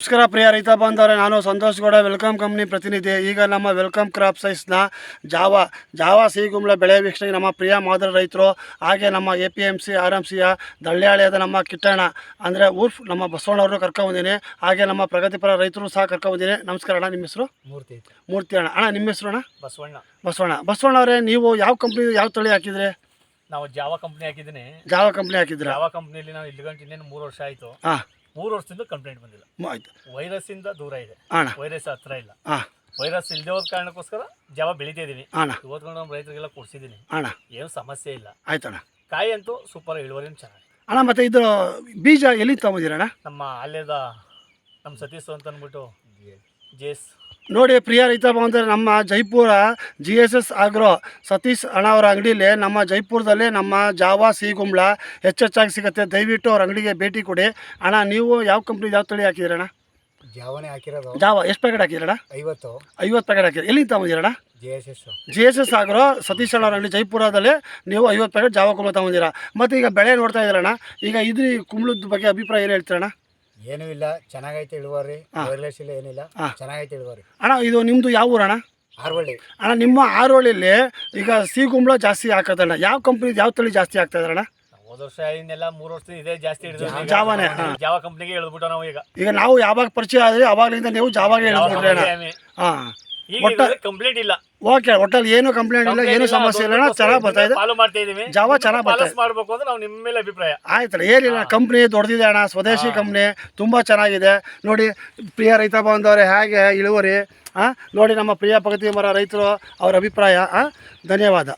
ನಮಸ್ಕಾರ ಪ್ರಿಯ ರೈತ ಬಾಂಧವರೇ, ನಾನು ಸಂತೋಷ್ ಗೌಡ, ವೆಲ್ಕಮ್ ಕಂಪ್ನಿ ಪ್ರತಿನಿಧಿ. ಈಗ ನಮ್ಮ ವೆಲ್ಕಮ್ ಕ್ರಾಪ್ ಸೈನ್ಸ್ನ ಜಾವಾ ಸಿಗುಂಬ್ಳ ಬೆಳೆ ವೀಕ್ಷಣೆಗೆ ನಮ್ಮ ಪ್ರಿಯ ಮಾದರಿ ರೈತರು, ಹಾಗೆ ನಮ್ಮ APMC RMCಯ ದಳ್ಳಿಯಾಳಿಯಾದ ನಮ್ಮ ಕಿಟ್ಟಣ್ಣ ಅಂದರೆ ಉರ್ಫ್ ನಮ್ಮ ಬಸವಣ್ಣವರು ಕರ್ಕೊಂಬಂದಿನಿ. ಹಾಗೆ ನಮ್ಮ ಪ್ರಗತಿಪರ ರೈತರು ಸಹ ಕರ್ಕೊಂಬಂದಿನಿ. ನಮಸ್ಕಾರ ಅಣ್ಣ, ನಿಮ್ಮ ಹೆಸರು? ಮೂರ್ತಿ ಅಣ್ಣ. ಅಣ್ಣ, ನಿಮ್ಮ ಹೆಸರು ಅಣ್ಣ? ಬಸವಣ್ಣ ಅವರೇ, ನೀವು ಯಾವ ಕಂಪ್ನಿ ಯಾವ ತಳಿ ಹಾಕಿದ್ರಿ? ನಾವು ಜಾವಾ ಕಂಪ್ನಿ ಹಾಕಿದ್ದೀನಿ. ಜಾವಾ ಕಂಪ್ನಿ ಹಾಕಿದ್ರೆ? ಜಾವಾ ಕಂಪ್ನಿಯಲ್ಲಿ ನಾವು ಇಲ್ಲಿ ಗಂಟೆ ಇನ್ನೇನು 3 ವರ್ಷ ಆಯಿತು. 3 ವರ್ಷದಿಂದ ಕಂಪ್ಲೇಂಟ್ ಬಂದಿಲ್ಲ. ವೈರಸ್ ಇಂದ ದೂರ ಇದೆ, ವೈರಸ್ ಹತ್ರ ಇಲ್ಲ. ವೈರಸ್ ಇಲ್ಲದೆ ಹೋದ ಕಾರಣಕ್ಕೋಸ್ಕರ ಜಾವ ಬೆಳಿತಾ ಇದೀನಿ. ಓದ್ಕೊಂಡು ನಮ್ಮ ರೈತರಿಗೆಲ್ಲ ಕೊಡ್ಸಿದ್ದೀನಿ. ಏನು ಸಮಸ್ಯೆ ಇಲ್ಲ. ಆಯ್ತಣ್ಣ. ಕಾಯಿ ಅಂತೂ ಸೂಪರ್, ಇಳುವರಿ ಚೆನ್ನಾಗಿ. ಅಣ್ಣ, ಮತ್ತೆ ಇದು ಬೀಜ ಎಲ್ಲಿ ತಗೊಂಡಿರಣ್ಣ? ನಮ್ಮ ಅಲ್ಲೇದ ನಮ್ಮ ಸತೀಶ್ ಅಂತ ಅಂದ್ಬಿಟ್ಟು ಜೇಸ್ ನೋಡಿ ಪ್ರಿಯ ರೈತ ಬಂದರೆ, ನಮ್ಮ ಜೈಪುರ GSS ಆಗ್ರೋ ಸತೀಶ್ ಅಣ್ಣ ಅವರ ಅಂಗಡಿಯಲ್ಲಿ, ನಮ್ಮ ಜೈಪುರದಲ್ಲಿ ನಮ್ಮ ಜಾವಾ ಸಿಗುಂಬ್ಳ ಹೆಚ್ಚೆಚ್ಚಾಗಿ ಸಿಗುತ್ತೆ. ದಯವಿಟ್ಟು ಅವ್ರ ಅಂಗಡಿಗೆ ಭೇಟಿ ಕೊಡಿ. ಅಣ್ಣ, ನೀವು ಯಾವ ಕಂಪ್ನಿ ಯಾವ ತಳಿ ಹಾಕಿದ್ದೀರಣ್ಣ? ಜಾವನೇ ಹಾಕಿರೋದು. ಜಾವಾ ಎಷ್ಟು ಪ್ಯಾಕೆಟ್ ಹಾಕಿದ್ರಣ್ಣ? 50 ಪ್ಯಾಕೆಟ್ ಹಾಕಿರಿ. ಎಲ್ಲಿ ತಗೊಂಡಿರಣ್ಣ? GSS ಆಗ್ರೋ ಸತೀಶ್ ಅಣ್ಣ ಅವ್ರ ಅಂಗಡಿ ಜೈಪುರದಲ್ಲಿ ನೀವು 50 ಪ್ಯಾಕೆಟ್ ಜಾವಾ ಕುಂಬಳ ತಗೊಂಡಿರ. ಮತ್ತು ಈಗ ಬೆಳೆ ನೋಡ್ತಾ ಇದ್ದೀರಣ್ಣ, ಈಗ ಇದ್ರ ಕುಂಬಳದ ಬಗ್ಗೆ ಅಭಿಪ್ರಾಯ ಏನು ಹೇಳ್ತೀರಣ್ಣ? ಏನೂ ಇಲ್ಲ, ಚೆನ್ನಾಗೈತೆ ಇಳುವರಿ. ವೈರ್ಲೆಸ್ ಇಲ್ಲ, ಏನಿಲ್ಲ, ಚೆನ್ನಾಗೈತೆ ಇಳುವರಿ. ಅಣ್ಣ, ಇದು ನಿಮ್ಮದು ಯಾವ ಊರಣ್ಣ? ಆರೋಳ್ಳಿ. ಅಣ್ಣ, ನಿಮ್ಮ ಆರೋಳ್ಳಿಯಲ್ಲಿ ಈಗ ಸಿಗುಂಬ್ಳ ಜಾಸ್ತಿ ಹಾಕೋದಣ್ಣ, ಯಾವ ಕಂಪ್ನಿ ಯಾವ ತಳಿ ಜಾಸ್ತಿ ಆಗ್ತಾ ಇದ್ದಾರಣ್ಣ? ಹೋದ ವರ್ಷ ಇನ್ನೆಲ್ಲ 3 ವರ್ಷದಿಂದ ಇದೇ ಜಾಸ್ತಿ ಹಿಡಿದು ಜಾವಾನೇ. ಜಾವಾ ಕಂಪ್ನಿಗೆ ಹೇಳ್ಬಿಟ್ಟು ನಾವು ಈಗ ನಾವು ಯಾವಾಗ ಪರಿಚಯ ಆದ್ರಿ ಅವಾಗಲಿಂದ ನೀವು ಜಾವಾಗೆ ಹೇಳ್ಬಿಟ್ರಿ ಅಣ್ಣ. ಹಾಂ, ಕಂಪ್ಲೇಂಟ್ ಇಲ್ಲ. ಓಕೆ, ಒಟ್ಟಲ್ಲಿ ಏನು ಕಂಪ್ಲೇಂಟ್ ಇಲ್ಲ, ಏನು ಸಮಸ್ಯೆ ಇಲ್ಲ, ಚೆನ್ನಾಗಿ ಬರ್ತಾ ಇದೆ. ಫಾಲೋ ಮಾಡ್ತಾ ಇದೀವಿ. ಜಾವಾ ಚೆನ್ನಾಗಿ ಬರ್ತಾ ಇದೆ. ಮಾಡಬೇಕು ಅಂದ್ರೆ ನಾವು ನಿಮ್ಮ ಮೇಲೆ ಅಭಿಪ್ರಾಯ ಆಯ್ತಲ್ಲ. ಏನಿಲ್ಲ, ಕಂಪ್ನಿ ದೊಡ್ಡದಿದೆ ಅಣ್ಣ, ಸ್ವದೇಶಿ ಕಂಪ್ನಿ, ತುಂಬ ಚೆನ್ನಾಗಿದೆ. ನೋಡಿ ಪ್ರಿಯ ರೈತ ಬಂದವರೇ, ಹೇಗೆ ಇಳುವರಿ ನೋಡಿ ನಮ್ಮ ಪ್ರಿಯ ಪ್ರಗತಿ ಮರ ರೈತರು ಅವರ ಅಭಿಪ್ರಾಯ. ಧನ್ಯವಾದ.